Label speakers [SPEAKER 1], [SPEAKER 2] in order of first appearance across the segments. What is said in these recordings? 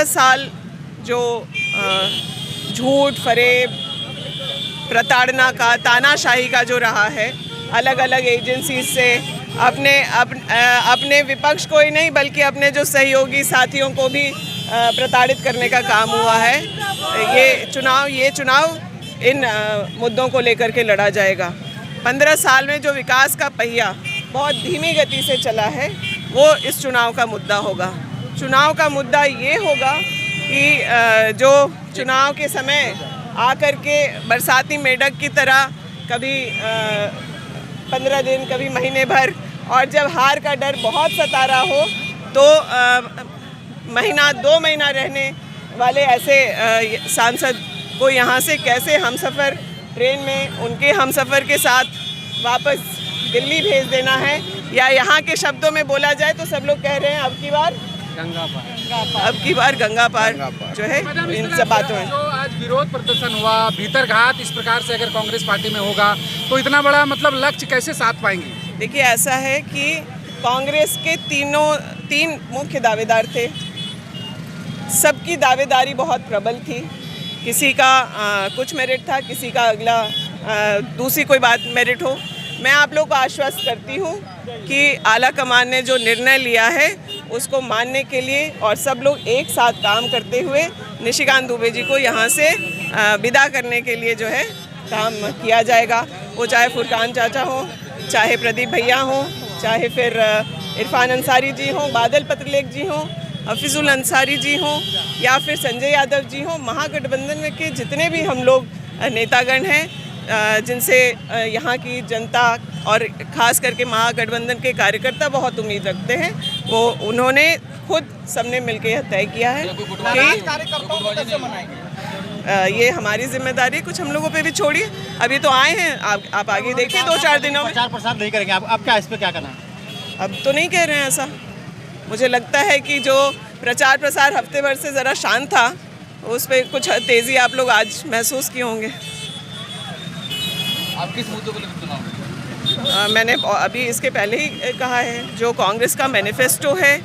[SPEAKER 1] 15 साल जो झूठ फरेब प्रताड़ना का तानाशाही का जो रहा है, अलग अलग एजेंसी से अपने विपक्ष को ही नहीं बल्कि अपने जो सहयोगी साथियों को भी प्रताड़ित करने का काम हुआ है। ये चुनाव इन मुद्दों को लेकर के लड़ा जाएगा। 15 साल में जो विकास का पहिया बहुत धीमी गति से चला है, वो इस चुनाव का मुद्दा होगा। चुनाव का मुद्दा ये होगा कि जो चुनाव के समय आकर के बरसाती मेढक की तरह कभी 15 दिन कभी महीने भर, और जब हार का डर बहुत सता रहा हो तो महीना 2 महीना रहने वाले ऐसे सांसद को यहाँ से कैसे हमसफ़र ट्रेन में उनके हमसफ़र के साथ वापस दिल्ली भेज देना है, या यहाँ के शब्दों में बोला जाए तो सब लोग कह रहे हैं अब की बार गंगा पार जो है इन सब बातों में।
[SPEAKER 2] जो आज विरोध प्रदर्शन हुआ, भीतर घात इस प्रकार से अगर कांग्रेस पार्टी में होगा तो इतना बड़ा मतलब लक्ष्य कैसे साध पाएंगे? देखिए,
[SPEAKER 1] ऐसा है कि कांग्रेस के तीन मुख्य दावेदार थे। सबकी दावेदारी बहुत प्रबल थी। किसी का कुछ मेरिट था, किसी का अगला दूसरी कोई बात मेरिट हो। मैं आप लोग को आश्वस्त करती हूँ कि आला कमान ने जो निर्णय लिया है उसको मानने के लिए और सब लोग एक साथ काम करते हुए निशिकांत दुबे जी को यहाँ से विदा करने के लिए जो है काम किया जाएगा। वो चाहे फुरकान चाचा हो, चाहे प्रदीप भैया हो, चाहे फिर इरफान अंसारी जी हों, बादल पत्रलेख जी हों, हफीजुल अंसारी जी हों, या फिर संजय यादव जी हों। महागठबंधन के जितने भी हम लोग नेतागण हैं जिनसे यहाँ की जनता और ख़ास करके महागठबंधन के कार्यकर्ता बहुत उम्मीद रखते हैं, वो उन्होंने खुद सबने मिलकर यह तय किया है कि ये हमारी जिम्मेदारी है। कुछ हम लोगों पे भी छोड़िए, अभी तो आए हैं, आप आगे देखिए 2-4 दिनों में।
[SPEAKER 3] प्रचार प्रसार नहीं करेंगे आप क्या इस पर क्या करना है?
[SPEAKER 1] अब तो नहीं कह रहे हैं ऐसा। मुझे लगता है कि जो प्रचार प्रसार हफ्ते भर से ज़रा शांत था, उस पर कुछ तेज़ी आप लोग आज महसूस किए होंगे।
[SPEAKER 2] आप किस मुद्दों को लेकर चुनाव?
[SPEAKER 1] मैंने अभी इसके पहले ही कहा है, जो कांग्रेस का मैनिफेस्टो है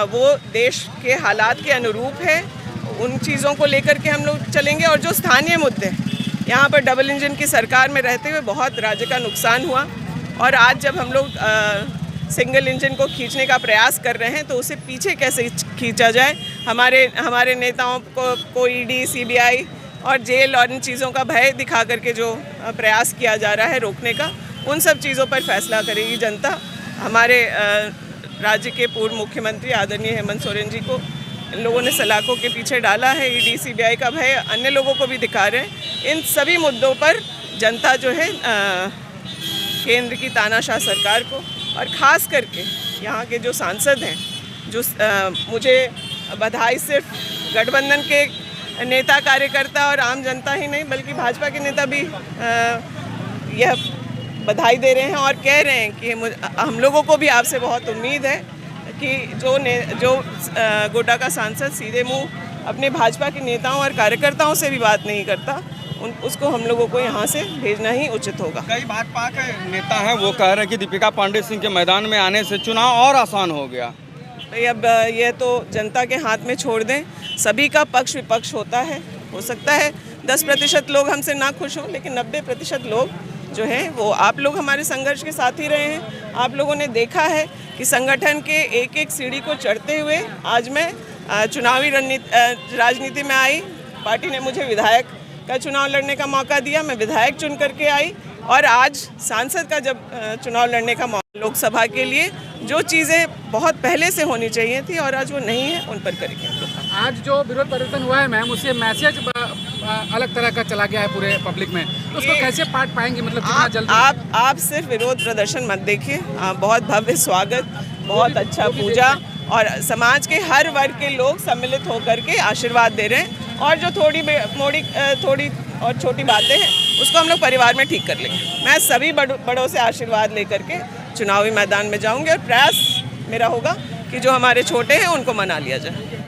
[SPEAKER 1] वो देश के हालात के अनुरूप है। उन चीज़ों को लेकर के हम लोग चलेंगे। और जो स्थानीय मुद्दे, यहाँ पर डबल इंजन की सरकार में रहते हुए बहुत राज्य का नुकसान हुआ, और आज जब हम लोग सिंगल इंजन को खींचने का प्रयास कर रहे हैं तो उसे पीछे कैसे खींचा जाए। हमारे नेताओं को ईडी, सीबीआई और जेल और इन चीज़ों का भय दिखा करके जो प्रयास किया जा रहा है रोकने का, उन सब चीज़ों पर फैसला करेगी जनता। हमारे राज्य के पूर्व मुख्यमंत्री आदरणीय हेमंत सोरेन जी को इन लोगों ने सलाखों के पीछे डाला है। ईडी, सीबीआई का भय अन्य लोगों को भी दिखा रहे हैं। इन सभी मुद्दों पर जनता जो है केंद्र की तानाशाह सरकार को, और ख़ास करके यहाँ के जो सांसद हैं, जो मुझे बधाई सिर्फ गठबंधन के नेता कार्यकर्ता और आम जनता ही नहीं बल्कि भाजपा के नेता भी यह बधाई दे रहे हैं और कह रहे हैं कि हम लोगों को भी आपसे बहुत उम्मीद है कि जो गोड्डा का सांसद सीधे मुंह अपने भाजपा के नेताओं और कार्यकर्ताओं से भी बात नहीं करता, उसको हम लोगों को यहाँ से भेजना ही उचित होगा।
[SPEAKER 4] कई भाजपा के नेता हैं, वो कह रहे हैं कि दीपिका पांडे सिंह के मैदान में आने से चुनाव और आसान हो गया।
[SPEAKER 1] भाई अब ये तो जनता के हाथ में छोड़ दें। सभी का पक्ष विपक्ष होता है। हो सकता है 10% लोग हमसे ना खुश हों, लेकिन 90% लोग जो हैं वो आप लोग हमारे संघर्ष के साथ ही रहे हैं। आप लोगों ने देखा है कि संगठन के एक एक सीढ़ी को चढ़ते हुए आज मैं चुनावी राजनीति में आई। पार्टी ने मुझे विधायक का चुनाव लड़ने का मौका दिया, मैं विधायक चुन करके आई, और आज सांसद का जब चुनाव लड़ने का मौका लोकसभा के लिए, जो चीज़ें बहुत पहले से होनी चाहिए थी और आज वो नहीं है, उन पर करेंगे।
[SPEAKER 2] आज जो विरोध प्रदर्शन हुआ है मैम, उससे मैसेज अलग तरह का चला गया है पूरे पब्लिक में, तो उसको कैसे पाट पाएंगे? मतलब कितना जल्दी?
[SPEAKER 1] आप सिर्फ विरोध प्रदर्शन मत देखिए, बहुत भव्य स्वागत, बहुत अच्छा पूजा, और समाज के हर वर्ग के लोग सम्मिलित होकर के आशीर्वाद दे रहे हैं। और जो थोड़ी और छोटी बातें हैं उसको हम लोग परिवार में ठीक कर लेंगे। मैं सभी बड़ों से आशीर्वाद लेकर के चुनावी मैदान में जाऊंगी, और प्रयास मेरा होगा कि जो हमारे छोटे हैं उनको मना लिया जाए।